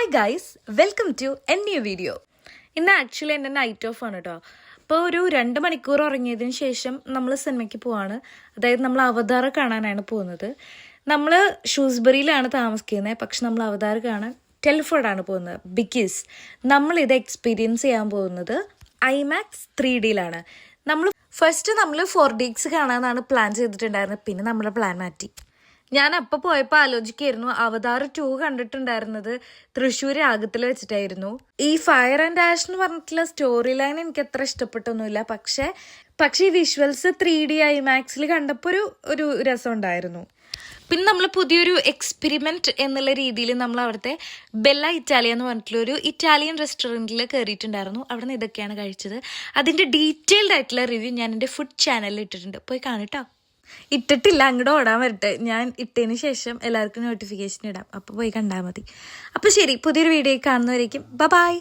Hi guys, welcome to a new video. ഇന്ന് actually എൻ്റെ night off ആണ് കേട്ടോ. അപ്പോൾ ഒരു 2 മണിക്കൂർ ഉറങ്ങിയതിന് ശേഷം നമ്മൾ സിനിമയ്ക്ക് പോവാണ്. അതായത് നമ്മൾ അവതാർ കാണാനാണ് പോകുന്നത്. നമ്മൾ ഷൂസ്ബറിയിലാണ് താമസിക്കുന്നത്, പക്ഷെ നമ്മൾ അവതാർ കാണാൻ ടെലിഫോർഡാണ് പോകുന്നത്. ബിക്കോസ് നമ്മളിത് എക്സ്പീരിയൻസ് ചെയ്യാൻ പോകുന്നത് IMAX 3Dയിലാണ്. നമ്മൾ 4DX കാണാമെന്നാണ് പ്ലാൻ ചെയ്തിട്ടുണ്ടായിരുന്നത്. പിന്നെ നമ്മുടെ പ്ലാൻ മാറ്റി. ഞാൻ അപ്പോൾ പോയപ്പോൾ ആലോചിക്കായിരുന്നു, അവതാർ 2 കണ്ടിട്ടുണ്ടായിരുന്നത് തൃശ്ശൂർ രാഗത്തിൽ വെച്ചിട്ടായിരുന്നു. ഈ ഫയർ ആൻഡ് ആഷ് എന്ന് പറഞ്ഞിട്ടുള്ള സ്റ്റോറി ലൈൻ എനിക്ക് അത്ര ഇഷ്ടപ്പെട്ടൊന്നുമില്ല. പക്ഷേ ഈ വിഷ്വൽസ് 3D IMAXൽ കണ്ടപ്പോൾ ഒരു രസം ഉണ്ടായിരുന്നു. പിന്നെ നമ്മൾ പുതിയൊരു എക്സ്പെരിമെൻറ്റ് എന്നുള്ള രീതിയിൽ നമ്മൾ അവിടുത്തെ ബെല്ല ഇറ്റാലിയ എന്ന് പറഞ്ഞിട്ടുള്ളൊരു ഇറ്റാലിയൻ റെസ്റ്റോറൻറ്റിൽ കയറിയിട്ടുണ്ടായിരുന്നു. അവിടെ നിന്ന് ഇതൊക്കെയാണ് കഴിച്ചത്. അതിൻ്റെ ഡീറ്റെയിൽഡ് ആയിട്ടുള്ള റിവ്യൂ ഞാൻ എൻ്റെ ഫുഡ് ചാനലിൽ ഇട്ടിട്ടുണ്ട്, പോയി കാണട്ടോ. ഇട്ടിട്ടില്ല, അങ്ങോട്ട് ഓടാൻ വരട്ടെ. ഞാൻ ഇട്ടതിന് ശേഷം എല്ലാവർക്കും നോട്ടിഫിക്കേഷൻ ഇടാം, അപ്പോൾ പോയി കണ്ടാൽ മതി. അപ്പോൾ ശരി, പുതിയൊരു വീഡിയോ കാണുന്നവരേക്കും ബൈ.